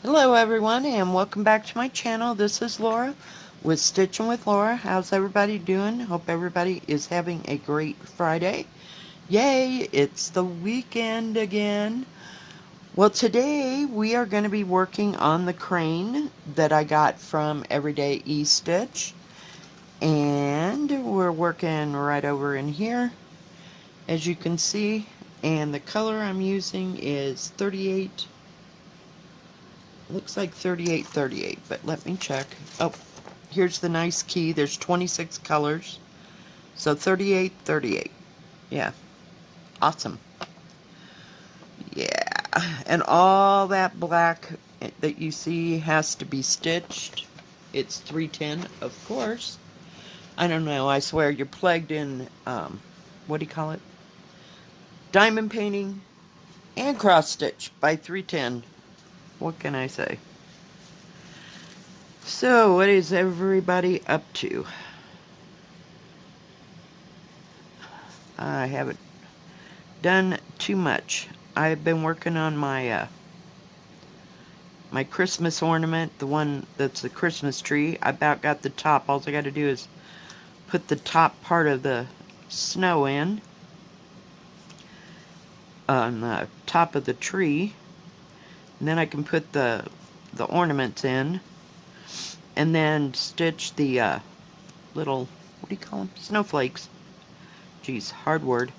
Hello everyone and welcome back to my channel. This is Laura with Stitchin with Laura. How's everybody doing? Hope everybody is having a great Friday. Yay, it's the weekend again. Well, today we are going to be working on the crane that I got from Everyday Stitch. And we're working right over in here, as you can see. And the color I'm using is 38. Looks like 3838, but let me check. Oh, here's the nice key. There's 26 colors. So 3838. Yeah. Awesome. Yeah. And all that black that you see has to be stitched. It's 310, of course. I don't know. I swear you're plagued in, what do you call it? Diamond painting and cross stitch by 310. What can I say? So, what is everybody up to? I haven't done too much. I've been working on my my Christmas ornament, the one that's the Christmas tree. I about got the top. All I got to do is put the top part of the snow in on the top of the tree, and then I can put the ornaments in, and then stitch the little, what do you call them? Snowflakes. Geez, hard word.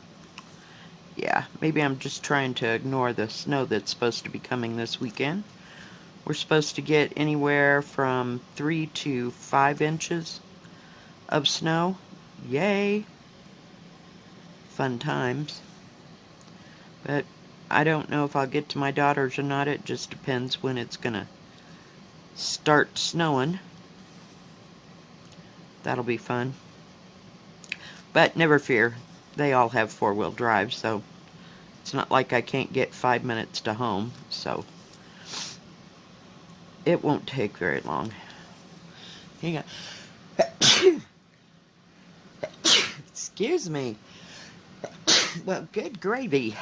Yeah, maybe I'm just trying to ignore the snow that's supposed to be coming this weekend. We're supposed to get anywhere from 3 to 5 inches of snow. Yay! Fun times. But I don't know if I'll get to my daughter's or not. It just depends when it's gonna start snowing. That'll be fun. But never fear, they all have four-wheel drive, so it's not like I can't get 5 minutes to home, so it won't take very long. Hang on. Excuse me. Well, good gravy.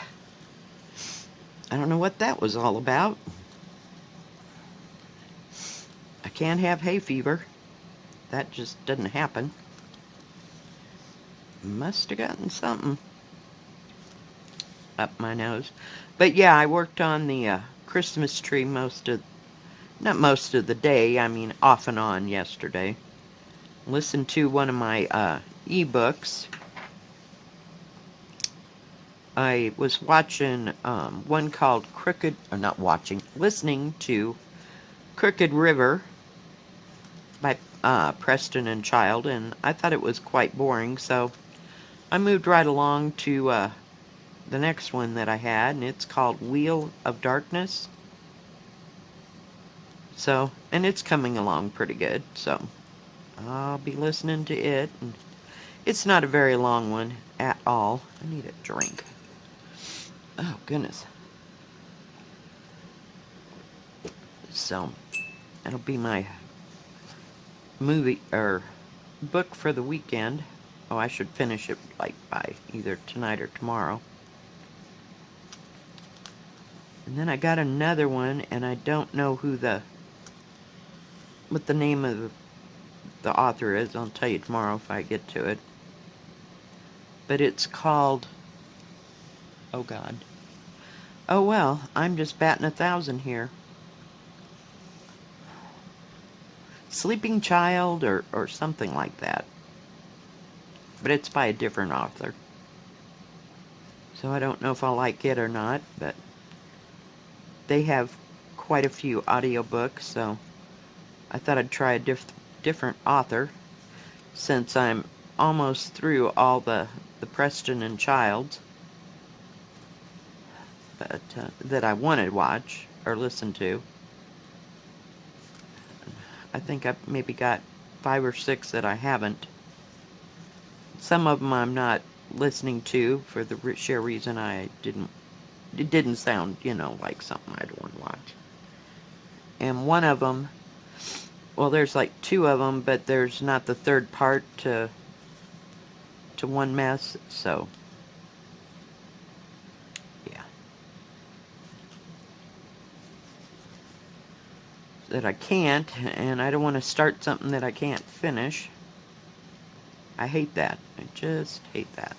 I don't know what that was all about. I can't have hay fever. That just doesn't happen. Must have gotten something up my nose. But yeah, I worked on the Christmas tree not most of the day, I mean off and on yesterday. Listened to one of my ebooks. I was watching one called listening to Crooked River by Preston and Child, and I thought it was quite boring, so I moved right along to the next one that I had, and it's called Wheel of Darkness. So, and it's coming along pretty good, so I'll be listening to it, and it's not a very long one at all. I need a drink. Oh, goodness. So, that'll be my movie, or book for the weekend. Oh, I should finish it, like, by either tonight or tomorrow. And then I got another one, and I don't know what the name of the author is. I'll tell you tomorrow if I get to it. But it's called, oh God. Oh well, I'm just batting 1,000 here. Sleeping Child or something like that. But it's by a different author. So I don't know if I'll like it or not, but they have quite a few audiobooks, so I thought I'd try a different author, since I'm almost through all the Preston and Childs, but that I wanted to watch or listen to. I think I've maybe got 5 or 6 that I haven't. Some of them I'm not listening to for the sheer reason it didn't sound, like something I'd want to watch. And one of them, well, there's like 2 of them, but there's not the third part to one mess, so yeah. that I can't, and I don't want to start something that I can't finish. I hate that. I just hate that.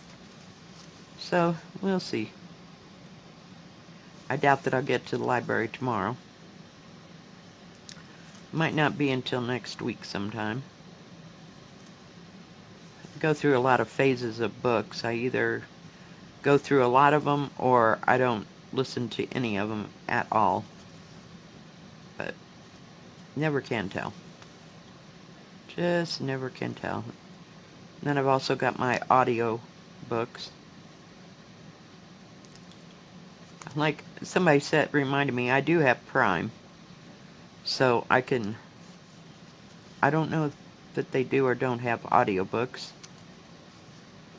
So, we'll see. I doubt that I'll get to the library tomorrow. Might not be until next week sometime. I go through a lot of phases of books. I either go through a lot of them or I don't listen to any of them at all. But never can tell. Just never can tell. And then I've also got my audio books. Like somebody said, reminded me, I do have Prime. So I don't know that they do or don't have audiobooks.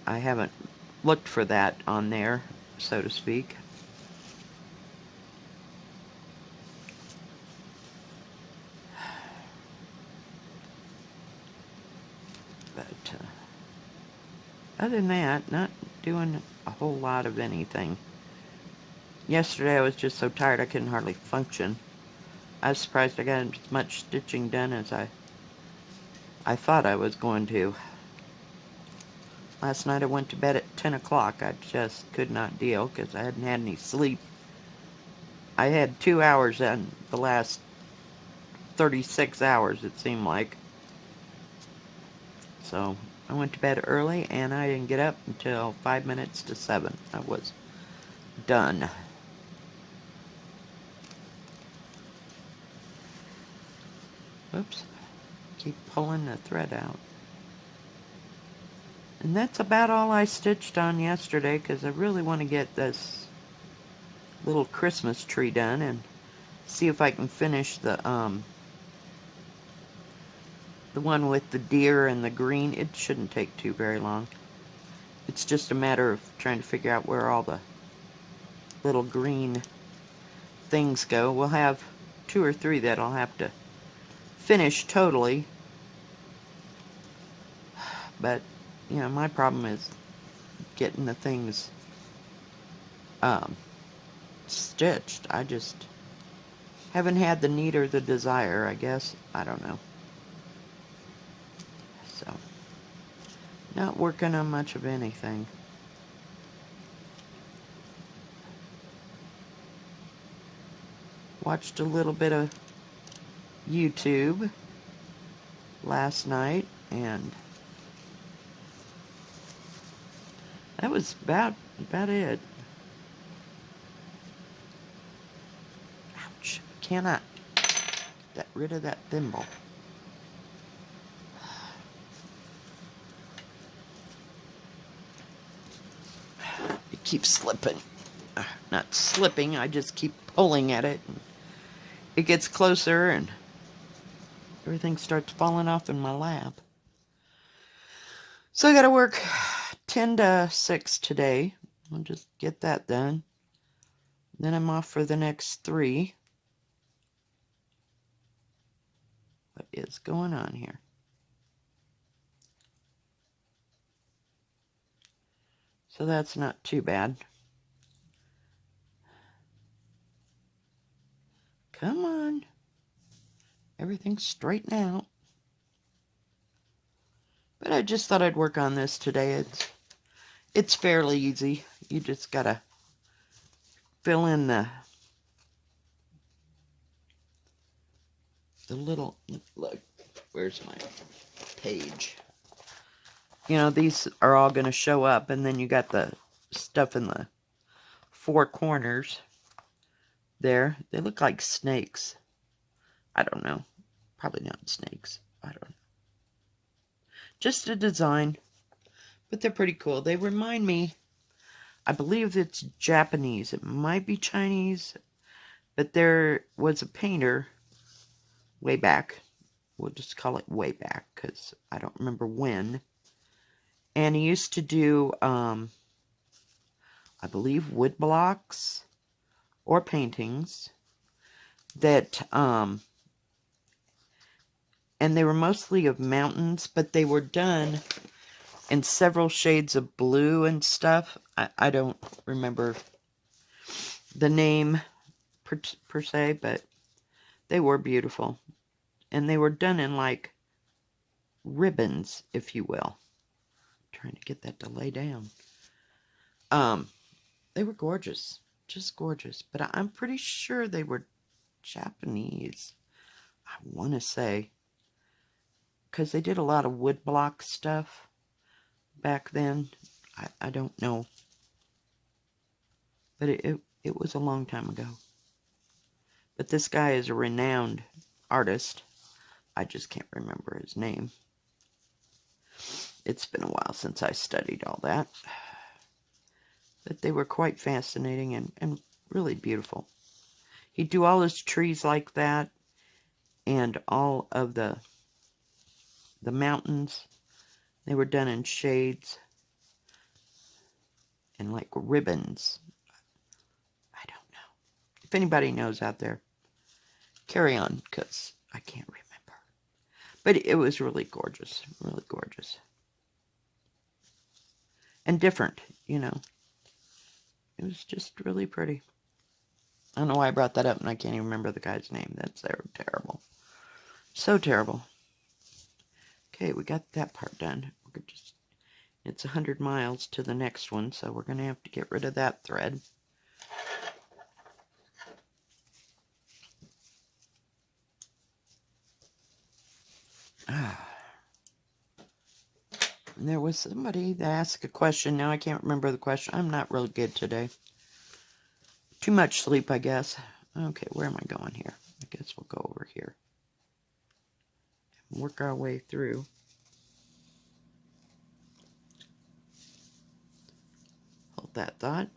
I haven't looked for that on there, so to speak. But other than that, not doing a whole lot of anything. Yesterday I was just so tired I couldn't hardly function. I was surprised I got as much stitching done as I thought I was going to. Last night I went to bed at 10 o'clock. I just could not deal because I hadn't had any sleep. I had 2 hours in the last 36 hours, it seemed like. So I went to bed early and I didn't get up until 5 minutes to 7. I was done. Oops. Keep pulling the thread out. And that's about all I stitched on yesterday because I really want to get this little Christmas tree done and see if I can finish the one with the deer and the green. It shouldn't take too very long. It's just a matter of trying to figure out where all the little green things go. We'll have 2 or 3 that I'll have to finish totally. But, you know, my problem is getting the things stitched. I just haven't had the need or the desire, I guess. I don't know. So, not working on much of anything. Watched a little bit of YouTube last night, and that was about it. Ouch. Cannot get rid of that thimble. It keeps slipping. Not slipping, I just keep pulling at it. It gets closer and everything starts falling off in my lap. So I gotta work 10 to 6 today. I'll just get that done. Then I'm off for the next 3. What is going on here? So that's not too bad. Come on. Everything's straightened out. But I just thought I'd work on this today. It's fairly easy. You just gotta fill in the little, look, where's my page? You know, these are all going to show up, and then you got the stuff in the 4 corners there. They look like snakes. I don't know. Probably not snakes. I don't know. Just a design, but they're pretty cool. They remind me, I believe it's Japanese. It might be Chinese, but there was a painter way back. We'll just call it way back because I don't remember when. And he used to do, I believe, wood blocks or paintings that, and they were mostly of mountains, but they were done in several shades of blue and stuff. I don't remember the name per se, but They were beautiful. And they were done in like ribbons, if you will. Trying to get that to lay down. They were gorgeous. Just gorgeous. But I'm pretty sure they were Japanese. I want to say. Because they did a lot of woodblock stuff back then. I don't know. But it was a long time ago. But this guy is a renowned artist. I just can't remember his name. It's been a while since I studied all that. But they were quite fascinating and really beautiful. He'd do all his trees like that, and all of the mountains. They were done in shades and like ribbons. I don't know. If anybody knows out there, carry on, because I can't remember. But it was really gorgeous. Really gorgeous. And different, you know. It was just really pretty. I don't know why I brought that up and I can't even remember the guy's name. That's terrible. So terrible. Okay, we got that part done. It's 100 miles to the next one, so we're going to have to get rid of that thread. And there was somebody that asked a question. Now I can't remember the question. I'm not really good today. Too much sleep, I guess. Okay, where am I going here? I guess we'll go over here. Work our way through. Hold that thought.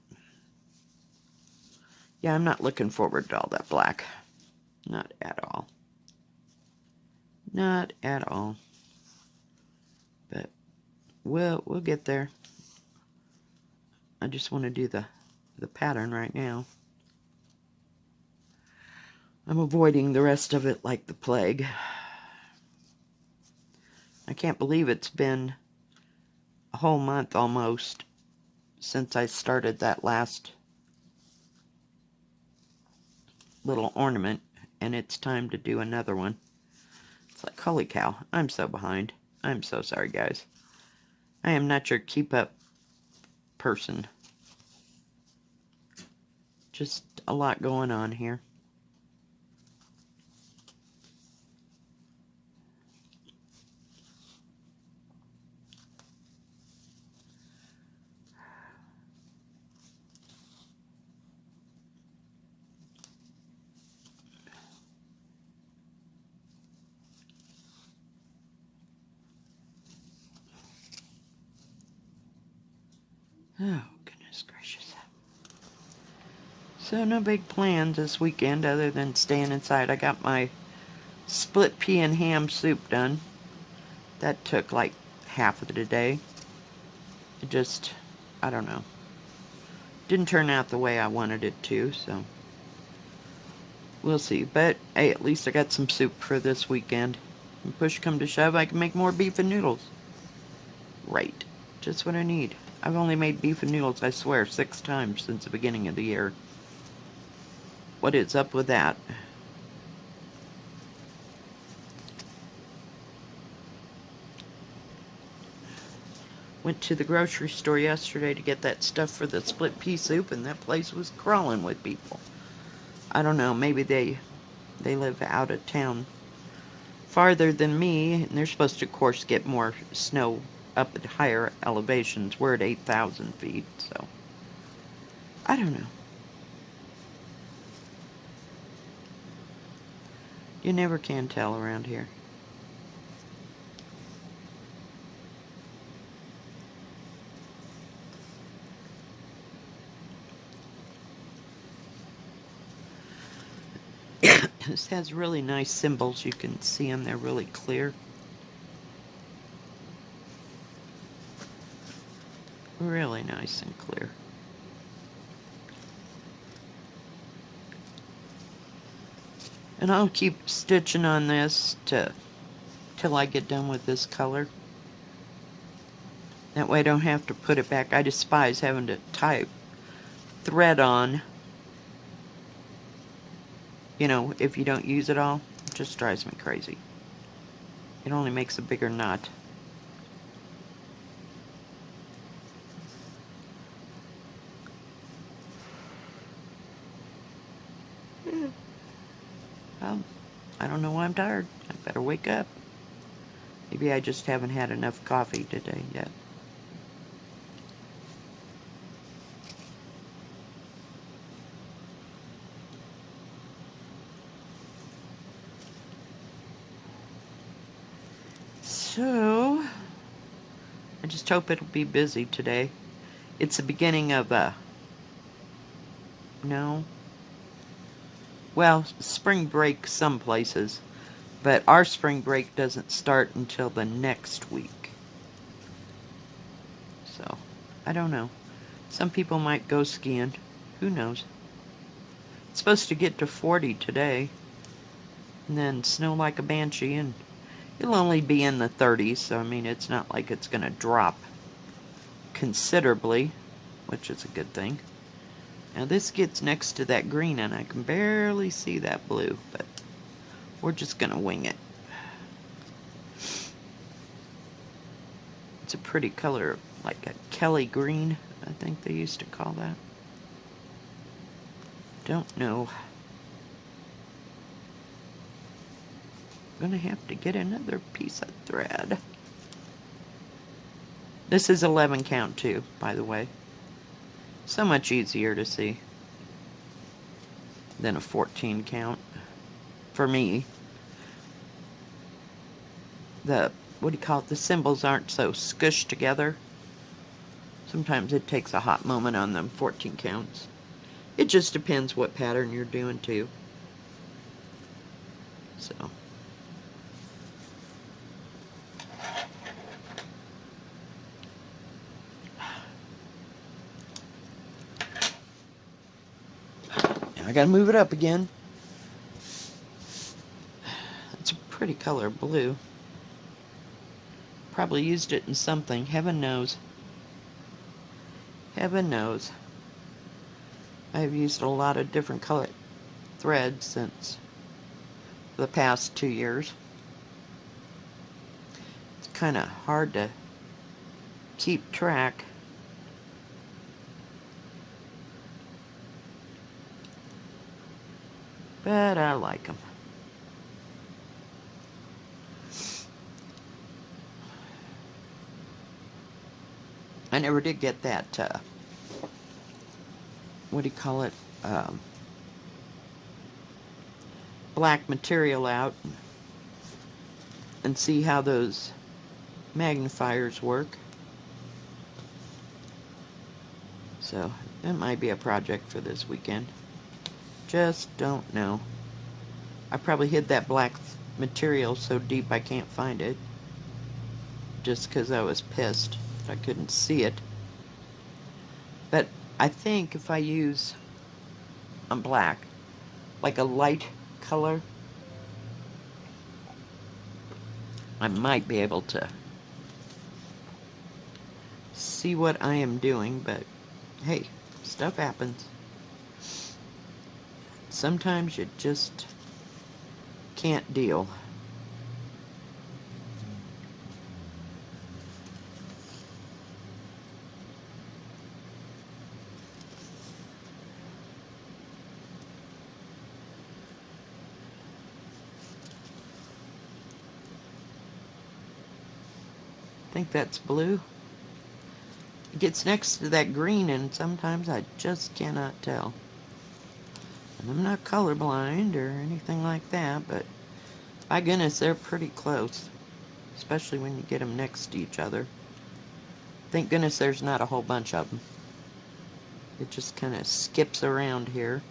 Yeah, I'm not looking forward to all that black. Not at all. Not at all. But we'll get there. I just want to do the pattern right now. I'm avoiding the rest of it like the plague. I can't believe it's been a whole month almost since I started that last little ornament, and it's time to do another one. It's like, holy cow, I'm so behind. I'm so sorry, guys. I am not your keep up person. Just a lot going on here. Oh, goodness gracious. So no big plans this weekend other than staying inside. I got my split pea and ham soup done. That took like half of the day. It just, I don't know. Didn't turn out the way I wanted it to, so we'll see. But hey, at least I got some soup for this weekend. When push come to shove, I can make more beef and noodles. Right. Just what I need. I've only made beef and noodles, I swear, 6 times since the beginning of the year. What is up with that? Went to the grocery store yesterday to get that stuff for the split pea soup, and that place was crawling with people. I don't know, maybe they live out of town farther than me, and they're supposed to, of course, get more snow up at higher elevations. We're at 8,000 feet, so I don't know. You never can tell around here. This has really nice symbols. You can see them. They're really clear. Really nice and clear. And I'll keep stitching on this till I get done with this color. That way I don't have to put it back. I despise having to tie thread on You know, if you don't use it all, it just drives me crazy. It only makes a bigger knot. Well, I don't know why I'm tired. I better wake up. Maybe I just haven't had enough coffee today yet. So, I just hope it'll be busy today. It's the beginning of no, well, spring break some places, but our spring break doesn't start until the next week. So, I don't know. Some people might go skiing. Who knows? It's supposed to get to 40 today, and then snow like a banshee, and it'll only be in the 30s, so I mean, it's not like it's going to drop considerably, which is a good thing. Now this gets next to that green, and I can barely see that blue, but we're just going to wing it. It's a pretty color, like a Kelly green, I think they used to call that. Don't know. I'm going to have to get another piece of thread. This is 11 count too, by the way. So much easier to see than a 14 count. For me, the, what do you call it, the symbols aren't so squished together. Sometimes it takes a hot moment on them 14 counts. It just depends what pattern you're doing too. So. Now I gotta move it up again. It's a pretty color, blue. Probably used it in something, heaven knows. Heaven knows. I've used a lot of different color threads since the past 2 years. It's kind of hard to keep track. But I like them. I never did get that, what do you call it, black material out and see how those magnifiers work. So that might be a project for this weekend. Just don't know. I probably hid that black material so deep I can't find it. Just because I was pissed I couldn't see it. But I think if I use a black, like a light color, I might be able to see what I am doing, but hey, stuff happens. Sometimes you just can't deal. I think that's blue. It gets next to that green, and sometimes I just cannot tell. And I'm not colorblind or anything like that, but by goodness, they're pretty close, especially when you get them next to each other. Thank goodness there's not a whole bunch of them. It just kind of skips around here.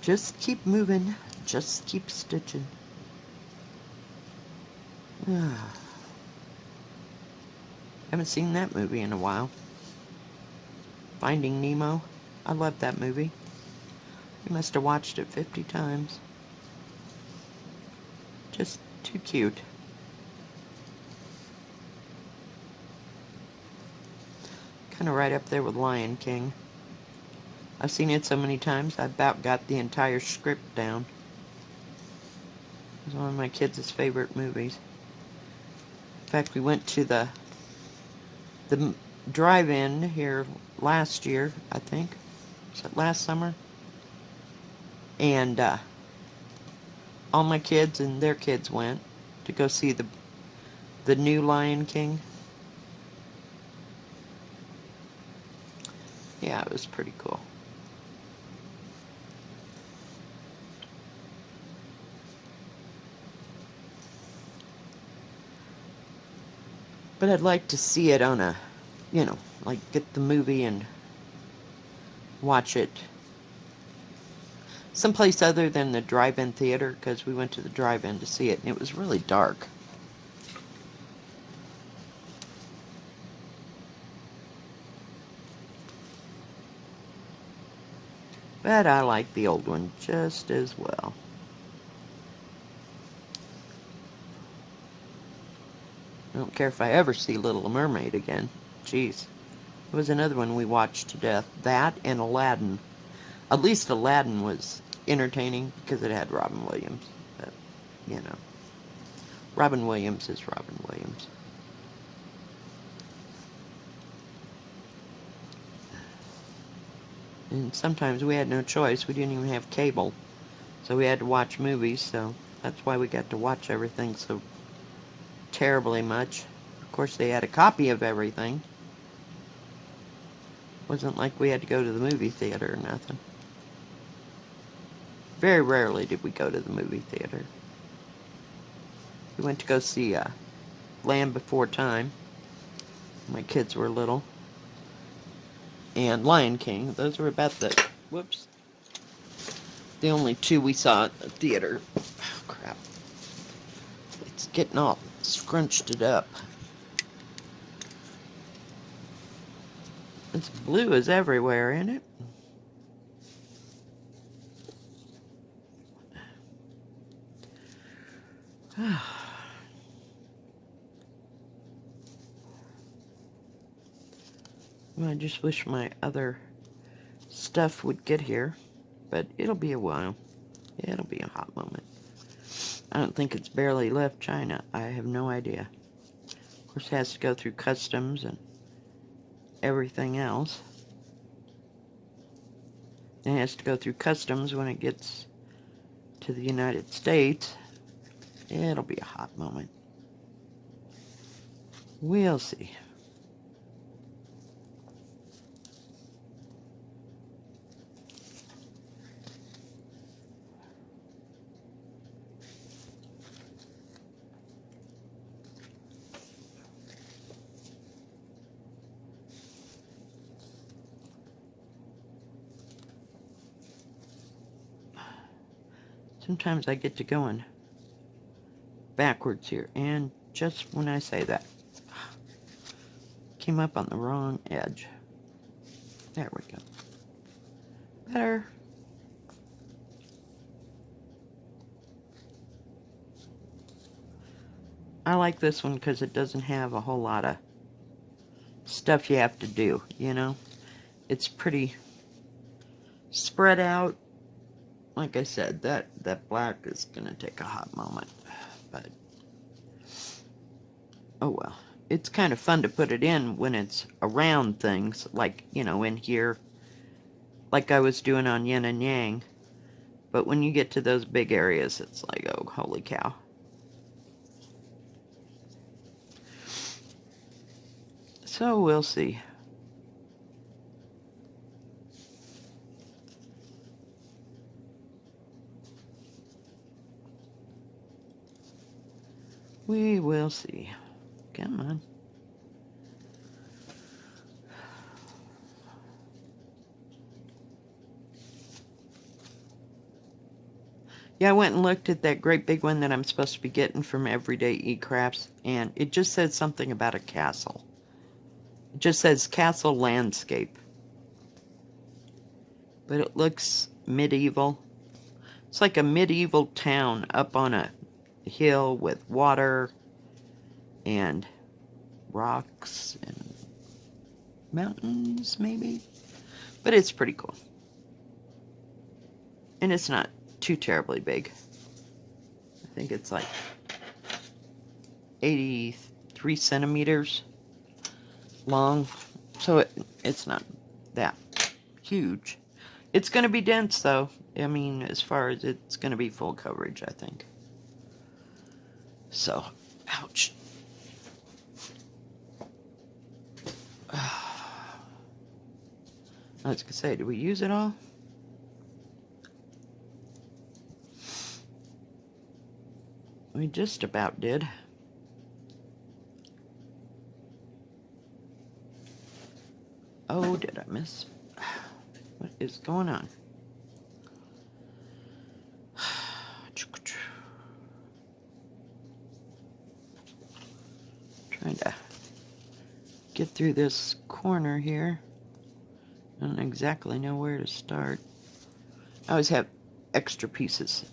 Just keep moving. Just keep stitching. Haven't seen that movie in a while. Finding Nemo. I love that movie. We must have watched it 50 times. Just too cute. Kind of right up there with Lion King. I've seen it so many times, I about got the entire script down. It's one of my kids' favorite movies. In fact, we went to the drive-in here last year, I think. Was it last summer? And all my kids and their kids went to go see the new Lion King. Yeah, it was pretty cool. But I'd like to see it on a, like get the movie and watch it someplace other than the drive-in theater, because we went to the drive-in to see it and it was really dark. But I like the old one just as well. I don't care if I ever see Little Mermaid again. Jeez. It was another one we watched to death. That and Aladdin. At least Aladdin was entertaining because it had Robin Williams. But, Robin Williams is Robin Williams. And sometimes we had no choice. We didn't even have cable. So we had to watch movies, so that's why we got to watch everything so terribly much. Of course, they had a copy of everything. Wasn't like we had to go to the movie theater or nothing. Very rarely did we go to the movie theater. We went to go see Land Before Time. My kids were little. And Lion King. Those were about the only two we saw at the theater. Oh, crap. It's getting all scrunched it up. It's blue as everywhere, isn't it? Well, I just wish my other stuff would get here, but it'll be a while. It'll be a hot moment. I don't think it's barely left China. I have no idea. Of course, it has to go through customs and everything else. It has to go through customs when it gets to the United States. It'll be a hot moment. We'll see. Sometimes I get to going backwards here, and just when I say that, came up on the wrong edge. There we go. Better. I like this one because it doesn't have a whole lot of stuff you have to do, It's pretty spread out. Like I said, that black is going to take a hot moment. But, oh well. It's kind of fun to put it in when it's around things, like, in here, like I was doing on Yin and Yang. But when you get to those big areas, it's like, oh, holy cow. So we'll see. We will see. Come on. Yeah, I went and looked at that great big one that I'm supposed to be getting from Everydayecrafts, and it just said something about a castle. It just says castle landscape. But it looks medieval. It's like a medieval town up on a hill with water and rocks and mountains, maybe? But it's pretty cool. And it's not too terribly big. I think it's like 83 centimeters long. So it's not that huge. It's going to be dense, though. I mean, as far as it's going to be full coverage, I think. So, ouch. I was going to say, did we use it all? We just about did. Oh, did I miss? What is going on? Trying to get through this corner here. I don't exactly know where to start. I always have extra pieces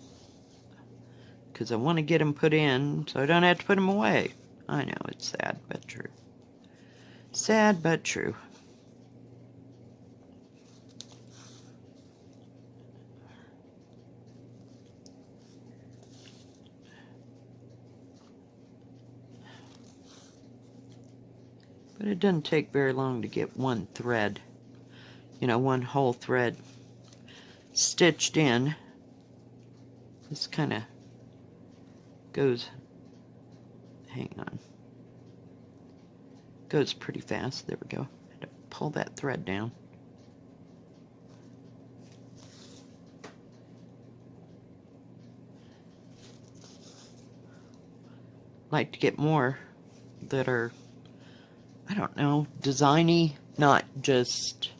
because I want to get them put in so I don't have to put them away. I know, it's sad but true. Sad but true. But it doesn't take very long to get one thread, you know, one whole thread stitched in. This kind of goes, hang on, goes pretty fast. There we go. I had to pull that thread down. Like to get more that are, I don't know, designy, not just,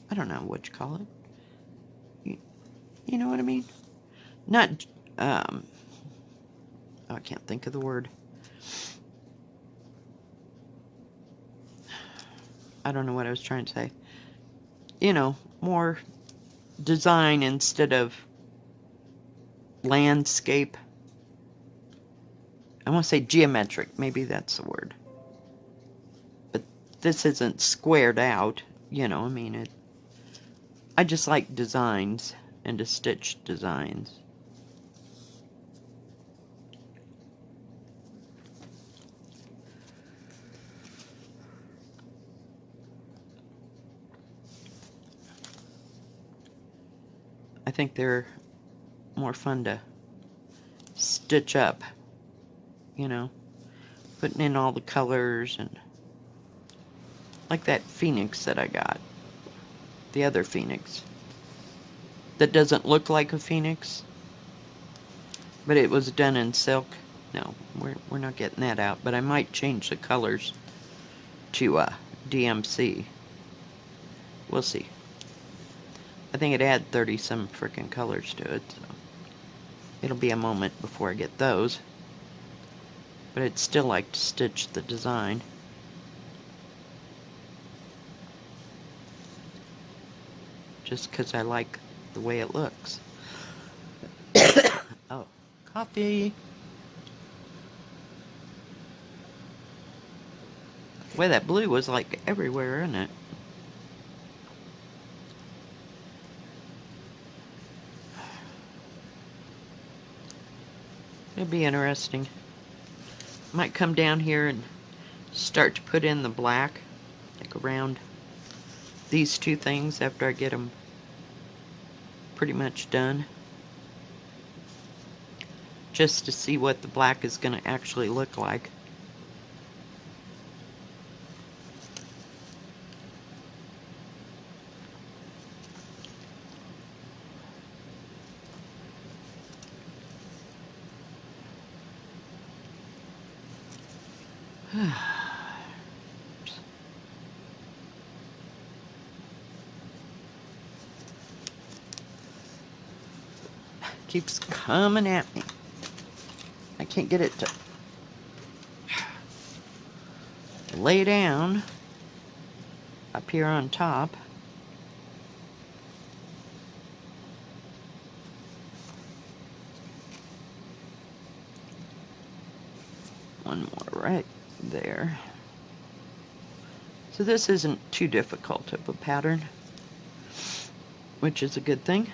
I don't know what you call it. You know what I mean? Not, oh, I can't think of the word. I don't know what I was trying to say. You know, more design instead of landscape. I want to say geometric. Maybe that's the word. But this isn't squared out. You know, I mean, I just like designs and to stitch designs. I think they're more fun to stitch up, you know, putting in all the colors, and like that phoenix that I got, the other phoenix that doesn't look like a phoenix, but it was done in silk. No, we're not getting that out, but I might change the colors to DMC. We'll see. I think it had 30 some freaking colors to it, so it'll be a moment before I get those. But I'd still like to stitch the design. Just because I like the way it looks. Oh, coffee. Boy, that blue was like everywhere, isn't it? It'll be interesting. Might come down here and start to put in the black, like around these two things after I get them pretty much done. Just to see what the black is going to actually look like. Keeps coming at me. I can't get it to lay down up here on top. One more right there. So this isn't too difficult of a pattern, which is a good thing.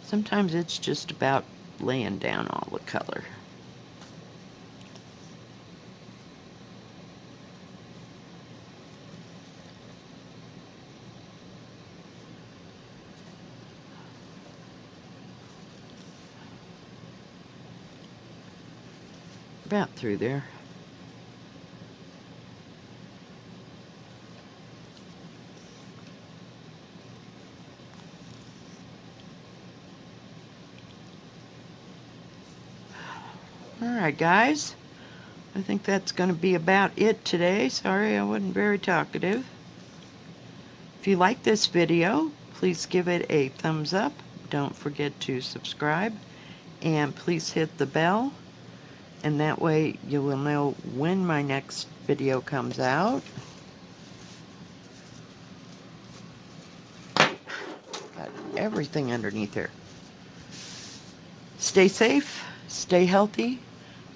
Sometimes it's just about laying down all the color. About through there. Alright guys, I think that's going to be about it today. Sorry I wasn't very talkative. If you like this video, please give it a thumbs up. Don't forget to subscribe. And please hit the bell. And that way you will know when my next video comes out. Got everything underneath here. Stay safe, stay healthy,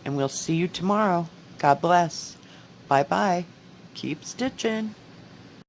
and we'll see you tomorrow. God bless. Bye-bye. Keep stitching.